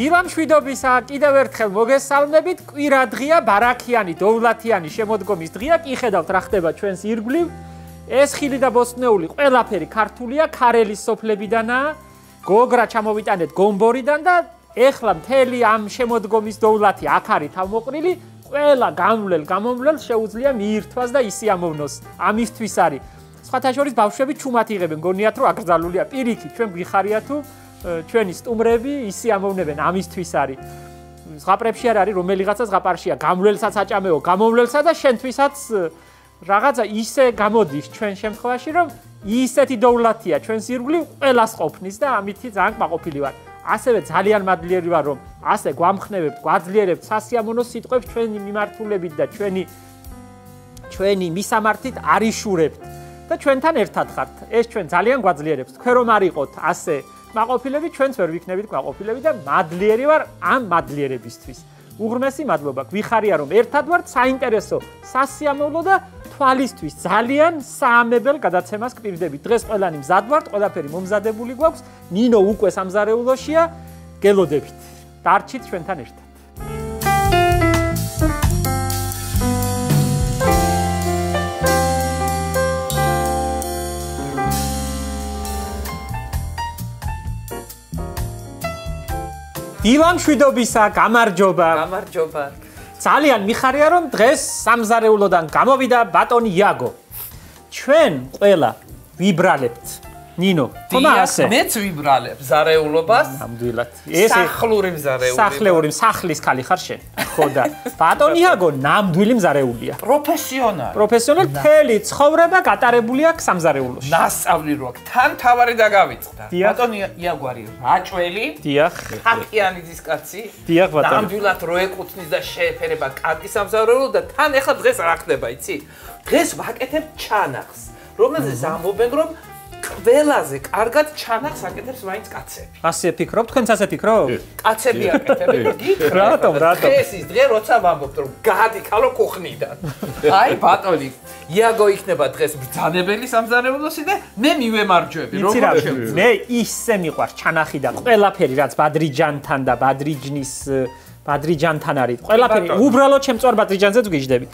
დილამშვიდობისა, კიდევ ერთხელ მოგესალმებით. კვირადღია, ბარაქიანი, დოვლათიანი შემოდგომის დღეა. კი ხედავთ რა ხდება ჩვენს ირგვლივ. ეს ხილი და ბოსტნეული ყველაფერი ქართულია, ქარელის სოფლებიდანაა. გოგრა ჩამოვიტანეთ გომბორიდან და ეხლა მთელი ამ შემოდგომის დოვლათი აქ არის თავმოყრილი. ყველა გამომვლელს შეუძლია მიირთვას და ისიამოვნოს. ამისთვის არის. სხვათა შორის ბავშვები ჩუმად იღებენ, გონიათ რომ აკრძალულია პირიქით, ჩვენ გვიხარია თუ ჩვენი სტუმრები ისიამოვნებენ, ამისთვის არის. ზღაპრებში არ არის რომელიღაცა ზღაპარშია, გამვლელსაც აჭამეო, გამომვლელსა და შენთვისაც რაღაცა ისე გამოდის ჩვენ შემთხვევაში, რომ ისეთი დოვლათია ჩვენს ირგვლივ ყველას ყოფნის და ამითი ძალიან კმაყოფილი ვარ. ასევე ძალიან მადლიერი ვარ, რომ ასე გვამხნევებთ, გვაძლიერებთ სასიამოვნო სიტყვებს ჩვენი მიმართულებით და ჩვენი მისამართით არიშურებთ და ჩვენთან ერთად ხართ. ეს ჩვენ ძალიან გვაძლიერებს. თქვენ რომ არ იყოთ ასე კმაყოფილები, ჩვენც ვერ ვიქნებით კმაყოფილები და მადლიერი ვარ ამ მადლიერებისთვის. უღრმესი მადლობა. გვიხარია რომ ერთად ვართ, საინტერესო, სასიამოვნო და თვალისთვის ძალიან საამებელ გადაცემას გპირდებით. დღეს ყველანი მზად ვართ, ყველაფერი მომზადებული გვაქვს. ნინო უკვე სამზარეულოშია. გელოდებით. დარჩით ჩვენთან ერთად. დილამშვიდობისა, გამარჯობა. გამარჯობა. ძალიან მიხარია რომ დღეს სამზარეულოდან გამოვიდა ბატონი იაგო. ჩვენ ყველა ვიბრალებთ. ნინო, ხომა ასე? მეც ვიბრალებ ზარეულობას. ნამდვილად. სახლური მზარეული. სახლეური, სახლის ხალი ხარ შენ. ხო და ბატონი იაგო ნამდვილი მზარეულია. პროფესიონალი მთელი ცხოვრება გატარებული აქვს სამზარეულოში. ნასწავლი რო აქვს. თან თავარი დაგავიწყდა. ბატონი იაგო არის რაჭველი. დიახ. ხაკიანი ძისკაცი. დიახ ბატონი. ნამდვილად რო ეკუთვნის და შეეფერება კატის სამზარეულო და თან ეხლა დღეს რა ხდება, იცი? დღეს ვაკეთებ ჩანახს, რომელზეც ამბობენ რომ ყველაზე კარგად ჩანახს აკეთებს მაინც კაცები. ასე ფიქრობ? თქვენც ასე ფიქრობ? კაცები აკეთებენ, გიქრა. რატომ? ეს ის დღე როცა ვამბობთ რომ გადიქალო კუხნიდან. აი ბატონი, იაგო იქნება დღეს ბრძანებელი სამზარეულოსი და მე მივემარჯვები, როგორ შევძლებთ? მე ისე მიყვარს ჩანახი და ყველაფერი რაც ბადრიჯანთან და ბადრიჯანთან არის. ყველაფერი უბრალოდ ჩემწვარ ბადრიჯანზეც ვგიჟდები.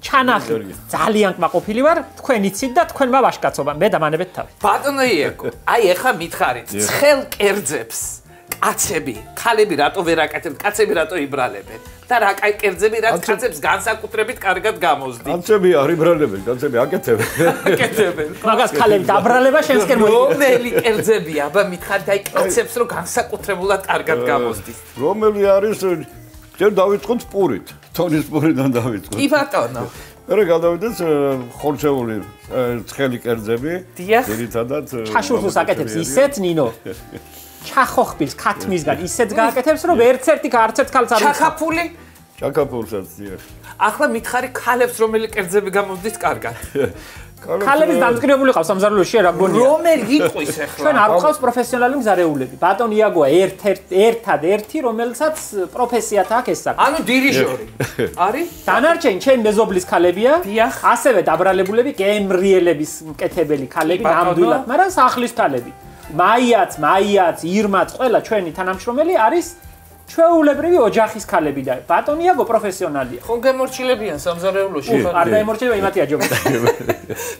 ჩანახი ძალიან კმაყოფილი ვარ, თქვენ იცით და თქვენმა ვაშკაცობა, მე დამანებეთ თავი. ბატონო იაგო, აი ეხლა მითხარით, ცხელ კერძებს კაცები, ქალები რატო ვერ აკეთებთ, კაცები რატო იბრალებენ? და რა კაი კერძები რაც კაცებს განსაკუთრებით კარგად გამოსდით. კაცები არ იბრალებენ, კაცები აკეთებენ. აკეთებენ. მაგას ქალები დაბრალება შენსკენ მოიგებს. რომელი კერძებია, აბა მითხარით აი კაცებს რომ განსაკუთრებულად კარგად გამოსდით. რომელი არის ჯერ დავიწყოთ პურით, თონის პურიდან დავიწყოთ. კი ბატონო. მერე გადავიდეთ ხორჩეული ცხელი კერძები, ძირითადად ჩაშურხულს აკეთებს ისეთ ნინო. ჩახოხბილს ქათმისგან ისეთ გააკეთებს რომ ერთ-ერთი ქალს არ ჩაკაფული? ჩაკაფულსაც დიახ. ახლა მითხარი ქალებს რომელი კერძები გამოსდით კარგად? ქალების დამწყნებული ყავს სამზარეულოში რა გონია? რომელი იყვის ახლა? ჩვენ არ გვყავს პროფესიონალური მზარეულები. ბატონი იაგოა ერთადერთი, რომელსაც პროფესიათ აქვს ეს საქმე. ანუ დირიჟორი. არის? დანარჩენი ჩვენ მეზობლის ქალებია. დიახ. ასევე დაბრალებულები, გემრიელების მკეთებელი ქალები ნამდვილად, მაგრამ სახლის ქალები. მაიაც, ირმაც, ყველა ჩვენი თანამშრომელი არის ჩვეულებრივი ოჯახის ქალები და ბატონი იაგო პროფესიონალია. ხო გემორჩილებიან სამზარეულოში. არ დაემორჩილება იმათი აჯობებს.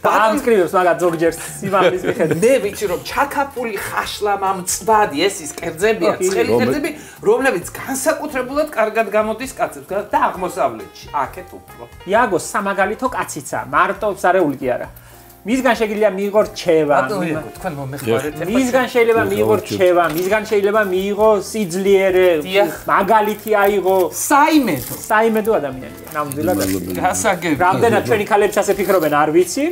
დაამსკრივებს მაგათ ზოგჯერ სიმაღლის მიხედვით. მე ვიცი რომ ჩაკაფული ხაშლა მამწვადი ეს ის კერძებია, ცხელი კერძები, რომლებიც განსაკუთრებულად კარგად გამოდის კაცებს და აღმოსავლეთში. აქეთ უფრო. იაგო სამაგალითო კაციცაა, მარტო ზარეული კი არა. მისგან შეიძლება მიიღო რჩევა. თქვენ მომეხმარეთ. მისგან შეიძლება მიიღო რჩევა, მისგან შეიძლება მიიღო სიძლიერე, მაგალითი აიღო. საიმედო ადამიანია, ნამდვილად. გასაგები. რამდენად ჩვენი ქალები ასე ფიქრობენ, არ ვიცი,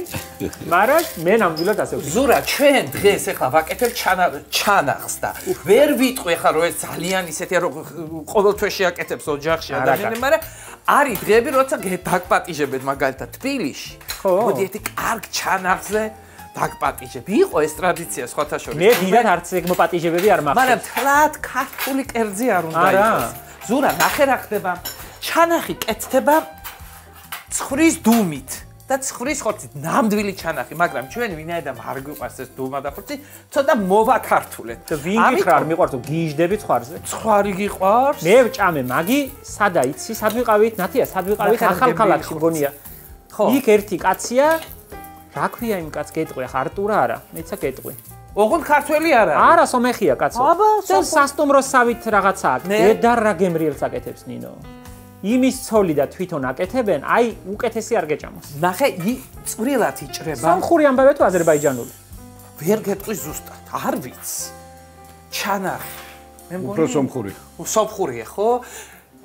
მაგრამ მე ნამდვილად ასე ვფიქრობ. ზურა, ჩვენ დღეს ახლა ვაკეთებ ჩანახს და ვერ ვიტყვი ახლა რომ ეს ძალიან ისეთია რომ ყოველ თვეში აკეთებს ოჯახში ადამიანები, მაგრამ არის დღეები როცა დაგპატიჟებთ მაგალითად თბილისში. მოდი ერთი კარგ ჩანახზე დაგპატიჟებ. იყო ეს ტრადიცია სხვათა შორის. მე დიდად არც ეგ მოპატიჟებები არ მაქვს. მაგრამ თლად ქართული კერძი არ უნდა იყოს. ზურა, ნახე რა ხდება. ჩანახი კეთდება ცხრის დუმით. და ცხვრის ხორცით ნამდვილი ჩანახი, მაგრამ ჩვენ ვინაიდან არ გვიყვარს ეს დუმა და ხორცი, ცოტა მოვაქართულეთ. და ვინ გიხრა არ მიყვარს, გიჟდები ცხვარზე? ცხვარი გიყვარს? მე ვჭამე, მაგი სადა იცი, სად ვიყავით? ნათია, სად ვიყავით? ახალ ქალაქში მგონია. ხო. იქ ერთი კაცია, რა ქვია იმ კაცს გეტყვი, ხა არტურა არა? მეცა გეტყვი. ოღონდ ქართველი არა. არა, სომეხია კაცო. და სასტუმროსავით რაღაცაა. დედა რა გემრიელს აკეთებს ნინო. იმის ცოლი და თვითონ აკეთებენ, აი უკეთესი არ გეჭამოს. ნახე, წვრილად იჭრება. სამხური ამბავე თუ აზერბაიჯანული? ვერ გეტყვი ზუსტად, არ ვიცი. ჩანახი. მე მგონი უფრო სომხური. სომხურია, ხო?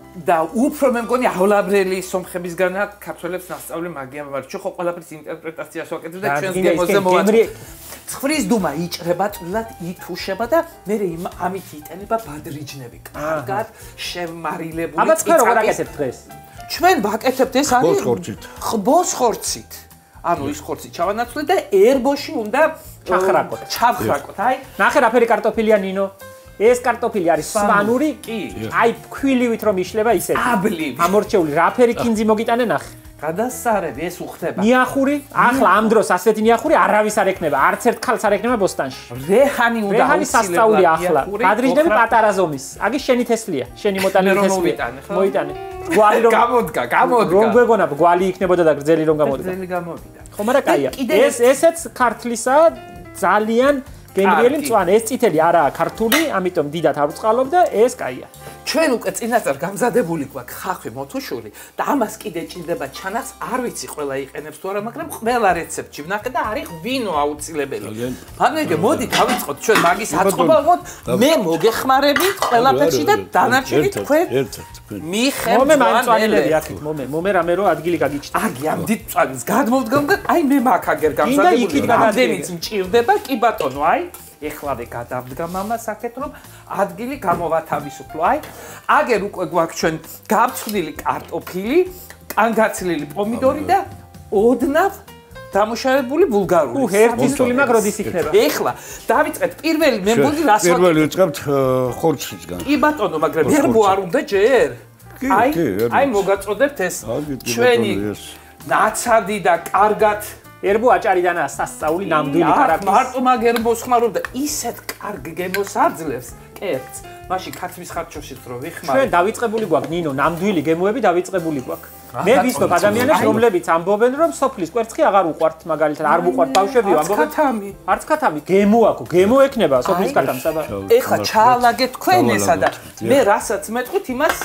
და უფრო მე მგონი ავლაბრელი სომხებისგანა ქართველებს ნასწავლი მაგია, მაგრამ ჩვენ ხო ყველაფერს ინტერპრეტაციას ვაკეთებ და ჩვენს გემოზე მოვაწოდეთ. ცხვრის დუმა იჭრება, წვრილად ითუშება და მე ამით იტენება ბადრიჯნები. კარგად შემარილებული. აბა თქვენ როგორ აკეთებთ დღეს? ჩვენ ვაკეთებთ ეს არის ბოსხორცით. ხბოს ხორცით. ანუ ის ხორცი ჩავანაცვლეთ და ერბოში უნდა ჩახრაკოთ. ჩახრაკოთ. აი, ნახე რა ფერი კარტოფილია ნინო. ეს კარტოფილი არის სვანური, კი. აი ფქვილივით რომ იშლება ისეთი. აბლივი. ამორჩეული, რა ფერი კინძი მოგიტანე ნახე. გადასარევი ეს უხდება. ნიახური, ახლა ამ დროს ასეთი ნიახური არავის არ ექნება, არც ერთ ხალხს არ ექნება ბოსტანში. რეჰანი უნდა რეჰანი სასწაულია ახლა. ბადრიჯნები პატარა ზომის. აგი შენი თესლია, შენი მოტანილი თესლია. მოიტანე. გვალი რომ გამოდგა. რომ გვეგონა გვალი იქნებოდა და გრძელი რომ გამოდდა. გრძელი გამოვიდა. ხო, მაგრამ კაია. ესეც ქართლისაა ძალიან გემრიელი მწვანე, ეს წითელი არაა ქართული, ამიტომ დიდად არ ვწყალობ და ეს კაია. ჩვენ უკვე წინასწარ გამზადებული გვაქვს ხახვი მოთუშული და ამას კიდე ჭირდება ჩანახს, არ ვიცი ყველა იყენებს თუ არა, მაგრამ ყველა რეცეპტში ვნახე და არის ღვინო აუცილებელი. მაგნეგე მოდი დავიწყოთ ჩვენ მაგის აწყობა, ვთქვათ, მე მოგეხმარებით ყველაფერში და დანარჩენი თქვენ მიხემ მწვანელები აქეთ, მომე რამე რო ადგილი გაგიჩნდა. აგი ამ დიდ მწვანეს გადმოვდგამ და აი მე მაგ აგერ გამზადებული რამდენიც მჭირდება, კი ბატონო, აი ეხლავე გადავდგამ ამას აქეთ რომ ადგილი გამოვათავისუფლო. აი აგერ უკვე გვაქვს ჩვენ გავცხდილი კარტოფილი, კანგაცლილი პომიდორი და ოდნავ დამუშავებული ბულგარული. ერთი სული მაგ როდის იქნება? ეხლა დავიწყეთ პირველი მე მგონი რას ვაკეთებ? პირველი ვიწყებთ ხორცისგან. კი ბატონო, მაგრამ ერბო არ უნდა ჯერ? აი მოგაწოდებთ ეს ჩვენი ნაცადი და კარგად ერბო აჭარიდანაა სასწაული ნამდვილი კარაქის. მარტო მაგ ერბოს ხმარობ და ისეთ კარგ გემოს აძლევს კერძს. მაშინ ქართლის ხარჯოშიც რო ვიხმარე. ჩვენ დავიწყებული გვაქვს ნინო, ნამდვილი გემოები დავიწყებული გვაქვს. მე ვისმოთ ადამიანებს, რომლებიც ამბობენ, რომ სოფლის კვერცხი აღარ უყვართ, მაგალითად, არ უყვართ ბავშვები, ამბობენ. არც ქათამი. გემო აქვს, გემო ექნება სოფლის ქათამს, აბა. ეხლა ჩაალაგეთ თქვენ ესა და მე რასაც მეტყვით, იმას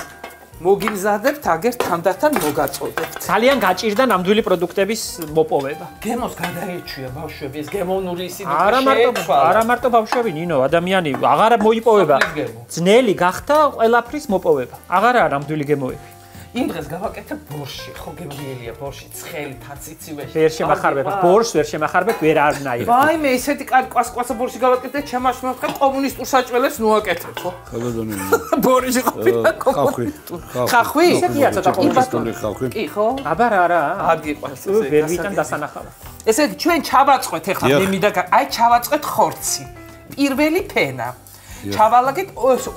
მოგიმზადებთ, აგერ თანდათან მოგაწოდებთ. ძალიან გაჭირდა ნამდვილი პროდუქტების მოპოვება. გემოს გადაეჩვია ბავშვები, ეს გემოვნური ისინი არა მარტო ბავშვები, ნინო, ადამიანი აღარ მოიპოვება. ძნელი გახდა ყველაფრის მოპოვება. აღარაა ნამდვილი გემოები. იმ დღეს გავაკეთებ ბორში, ხო გემრიელია ბორში, ცხელი თაციცივე. ვერ შემახარბებ, ბორს ვერ შემახარბებ, ვერ არნაირად. ვაიმე, ისეთი კვასკვასა ბორში გავაკეთე, ჩემაშნოთ ხე კომუნისტურ საჭველებს ნუაკეთებ, ხო? ხალოდონი. ბორში ყოფილა ხახვი. ხახვი? ისეთია ცოტა კომუნისტური ხახვი. კი, ხო? აბა რა. აგიყვარს ესე. ვერ ვიტან დასანახავად. ესე ჩვენ ჩავაწყოთ ეხლა მე მინდა აი ჩავაწყეთ ხორცი. პირველი ფენა. ჩავალაგეთ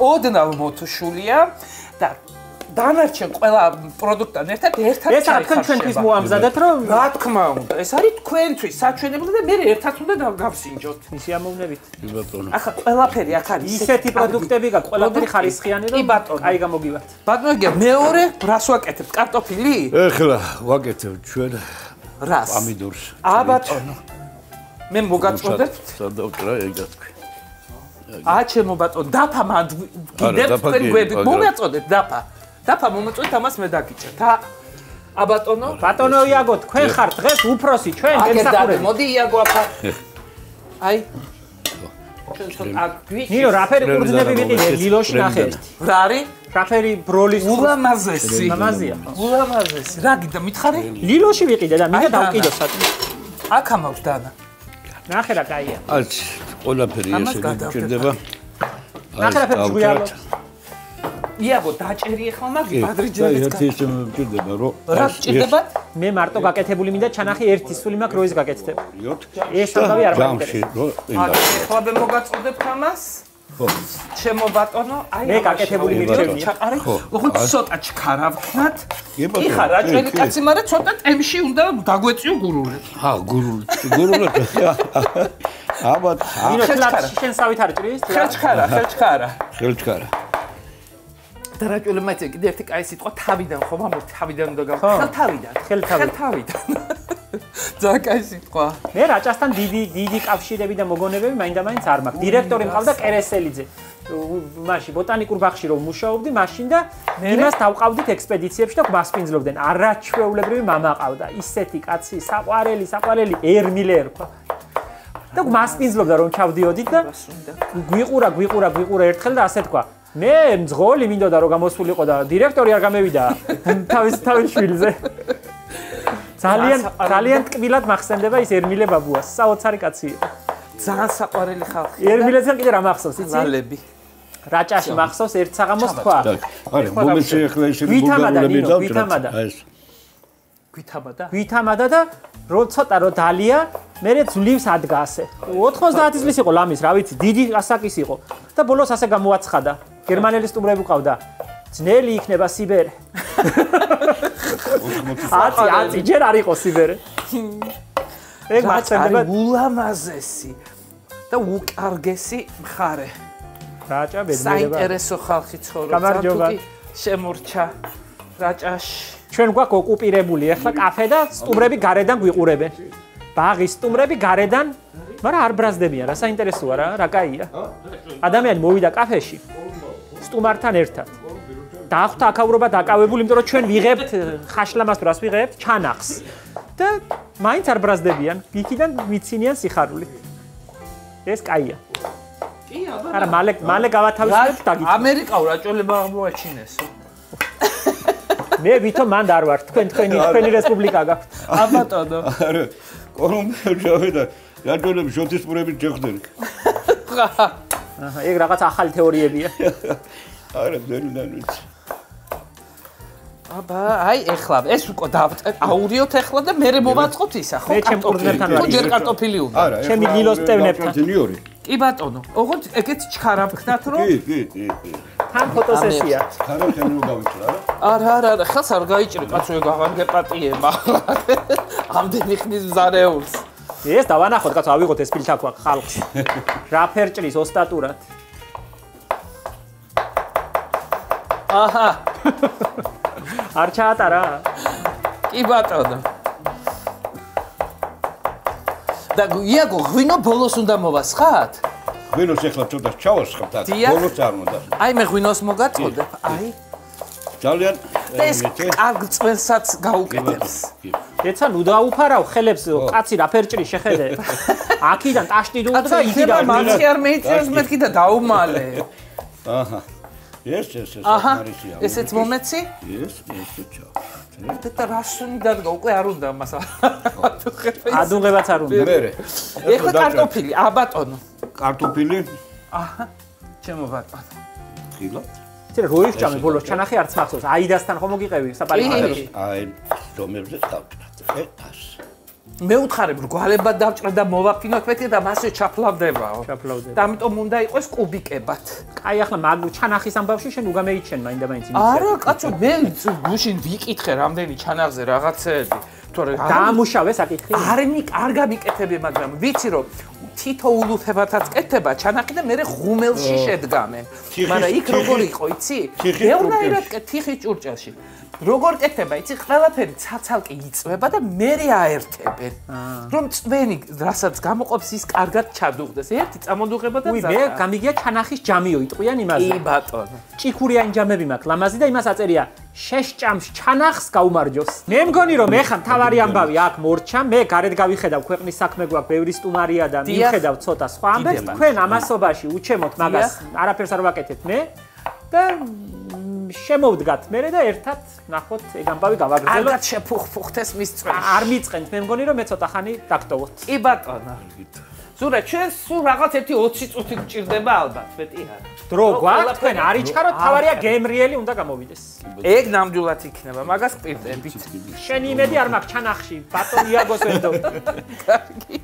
ოდნავ მოთუშულია და დანარჩენ ყველა პროდუქტთან ერთად ეს არის თქვენ ჩვენთვის მოამზადეთ რომ რა თქმა უნდა ეს არის თქვენთვის საჩვენებლად და მე ერთად უნდა გავსინჯოთ ისი ამოვნებით კი ბატონო ახლა ყველაფერი აქ არის ისეთი პროდუქტები გაქვს ყველაფერი ხარისხიანი რომ კი ბატონო აი გამოგივართ ბატონო მეორე რას ვაკეთებ კარტოფილი ეხლა ვაკეთებ ჩვენ რას პომიდორს ა ბატონო მე მოგაწოდებთ სადავტრა ეგ თქვი აა ჩემო ბატონო დაფა მანდ კიდევ თქვენ გვები მომაწოდეთ დაფა მომაწოდეთ ამას მე დაგიჭერთ ა ბატონო ბატონო იაგო თქვენ ხართ დღეს უფროსი ჩვენ გესახურებით მოდი იაგო ახლა აი ნინო რაფერი ყურძნები ვიყიდე ლილოში ნახე რა არის რაფერი ბროლის ულამაზესი მამაზია ულამაზესი რა გიდა მითხარი ლილოში ვიყიდე და მინდა დავკიდო საწმი აქ ამავს დანა ნახე რა კაია აჩ ყველაფერი ესე გჭირდება ნახე რა ფერი ჯგუიალო იაგო დაჭერი ახლა მაგი ბადრიჯანიც ერთი ისე მჭირდება რომ რა ჭირდება მე მარტო გაკეთებული მინდა ჩანახი ერთი სული მაქვს როის გაკეთდება ეს ამბავი არ გამში რომ ახლა მე მოგაწოდებთ ამას ხო. ჩემო ბატონო, აი მე გაკეთებული მირჩევნია. ჩაყარე. ოღონდ ცოტა ჩქარა ვქნათ. იბატონო, იხა რაჭველი კაცი, მაგრამ ცოტა ტემში უნდა დაგვეწიო გურული. გურული. აბა, შენ სავით არ ჭრის? ხელჩქარა. ხელჩქარა. და რაჭველი მაიცე კიდე ერთი კაი სიტყვა თავიდან ხომ ამბობ თავიდან უნდა გავხო. ხელთავიდან. ძალიან კაი სიტყვა. მე რაჭასთან დიდი კავშირები და მოგონებები მაინდა-მაინც არ მაქვს. დირექტორი მყავდა კერესელიძე. მაშინ ბოტანიკურ ბაღში რომ მუშაობდი, მაშინ და იმას დავყავდით ექსპედიციებში და გვასპინძლობდნენ. არაჩვეულებრივი მამა ყავდა. ისეთი კაცი, საყვარელი ერმილე ერქვა. და გვასპინძლობდა რომ ჩავდიოდით და გვიყურა ერთხელ და ასე თქვა. მე მძღოლი მინდოდა რომ გამოსულიყო და დირექტორი არ გამევიდა თავის შვილზე. ძალიან ტკბილად მახსენდება ის ერმილე ბაბუას. საოცარი კაცი იყო. ძალიან საყვარელი ხალხი. ერმილეზე კიდე რა მახსოვს, იცი? ლალები. რაჭაში მახსოვს ერთ საღამოს თქვა. არა, მომენტში ახლა ისე გულგარულები დავჭრა. გვითამადა და რო ცოტა რო დალია, მერე ძლივს ადგა ასე. 90 წლის იყო ლამის, რა ვიცი, დიდი ასაკის იყო და ბოლოს ასე გამოაცხადა. გერმანელი სტუმრები ყავდა. ძნელი იქნება სიბერე. აცი, ჯერ არ იყო სიბერე. ეგ მახსენდება ულამაზესი და უკარგესი მხარე. რაჭა ბედნიერება. საინტერესო ხალხი ცხოვრობს. თუკი შემორჩა რაჭაში. ჩვენ გვაქვს ოკუპირებული ახლა კაფე და სტუმრები გარედან გვიყურებენ. ბაღის სტუმრები გარედან, მაგრამ არ ბრაზდებიან, რა საინტერესოა რა, რა კაია. ადამიანი მოვიდა კაფეში სტუმართან ერთად. დაახტა აკავრობა დაკავებული, იმიტომ რომ ჩვენ ვიღებთ ხაშლამას დროს ვიღებთ ჩანახს. და მაინც არ ბრაზდებიან, იქიდან მიცინიან სიხარული. ეს კაია. კი, აბა. არა, მალე გავათავისუფლებ და გიწევთ. ამერიკა რაჭველება აღმოაჩინესო. მე ვითომ მანდ არ ვარ, თქვენი რესპუბლიკა გაქვთ. აბატონო. არა, კოლუმბიაში და რაჭველები შოთისპურებით ჯეხდნენ. აჰა, ეგ რაღაც ახალი თეორიებია. არა, ძელიდან ვიცი. აბა, აი ეხლა ეს უკვე დავწყეთ, აუდიოთ ეხლა და მე მოვაწყოთ ისა, ხო? მე ჩემ კურდნებთან ვარ. ჯერ კარტოფილი უნდა. არა, ჩემი გილოს ტევნებთან. კი ბატონო, ოღონდ ეგეც ჩქარა ვქნათ რომ კი. თან ფოტოსესია. ხარო თემი გავიწრა რა. არა, ხელს არ გაიჭრი, კაცო, ეგ აღარ გეპატიება. ამდენი ხნის მზარეულს. ეს დავანახოთ, კაცო, ავიღოთ ეს ფილთაკვა ხალხს. რა ფერჭრის ოსტატურად. აჰა. არ ჩაატარა? კი ბატონო. და იაგო ღვინო ბოლოს უნდა მოვასხათ? ღვინოს ეხლა ცოტა ჩავასხავთ აქ. ბოლოს არ უნდა. აი მე ღვინოს მოგაწოდებ. აი. ძალიან ეს კარგ წვენსაც გაუკეთებს. ეცა ნუ დაუფარავ ხელებს კაცი რა ფერჭრი შეხედე. აქიდან ტაშტი დუღდა და იქიდან მათი არ მეიწევს მე კიდე დაუმალე. აჰა. ეს მარისია. ესეც მომეცი? ეს ჩა. და რასუნი დადგა უკვე არ უნდა მას. ადუნღებაც არ უნდა. მერე. ეხლა კარტოფილი, აბატონო. კარტოფილი? აჰა. ჩემო ბატონო. ხილა? ცერე როის ჭამე ბოლოს ჩანახი არც მახსოვს. აიდასთან ხომ მოგიყევი საპარიფატერში? აი, დომებზე დავჭრა. ეთას. მე უთხარებ რომ გვალებად დავჭრა და მოვაფინოთ მეთქე და მასე ჩაფლავდებაო. და ამიტომ უნდა იყოს კუბიკებად. კაი ახლა მაგ ჩანახის ამბავში შენ უგამეიჩენ მაინდა-მაინც იმის. არა, კაცო, მე გუშინ ვიკითხე რამდენი ჩანახზე რაღაცეები. თორე დაამუშავე საკითხი? არ გამიკეთებე, მაგრამ ვიცი რომ თითოეულ უთებათაც კეთება ჩანახი და მე ღუმელში შედგამენ. მაგრამ იქ როგორ იყო, იცი? ბევრნაირად თიხის ჭურჭელში. როგორ კეთება, იცი, ყველაფერი ცალ-ცალკე იწვება და მერე აერთებენ. რომ წვენი, რასაც გამოყოფს ის კარგად ჩადუღდეს. ერთი წამოდუღება და მე გამიგია ჩანახის ჯამიო იტყვიან იმაზე. კი ბატონო. ჭიქურიანი ჯამები მაქვს ლამაზი და იმას აწერია შეშჭამს ჩანახს გაუმარჯოს. მე მგონი რომ ეხა თავარი ამბავი აქ მორჩა, მე გარეთ გავიხედავ ქვეყნის საქმე გვაქვს, ბევრი სტუმარია და მივხედავ ცოტა სხვა ამბებს, თქვენ ამასობაში უჩემოთ მაგას, არაფერს არ ვაკეთებ მე და შემოვდგათ მე და ერთად ნახოთ ეგ ამბავი გავაგრძელოთ. არც შეფუხფუხთეს მის წვენში. არ მიწყენთ, მე მგონი რომ მე ცოტა ხანი დაგტოვოთ. კი ბატონო. ზურა, ჩვენ სულ რაღაც 1-20 წუთი გჭირდება ალბათ, მეტი არა. დრო გვაქვს, თქვენ არ იჩქაროთ, თავარია გემრიელი უნდა გამოვიდეს. ეგ ნამდვილად იქნება, მაგას პირდებით. შენი იმედი არ მაქვს ჩანახში, ბატონ იაგოს ვენდო. კარგი.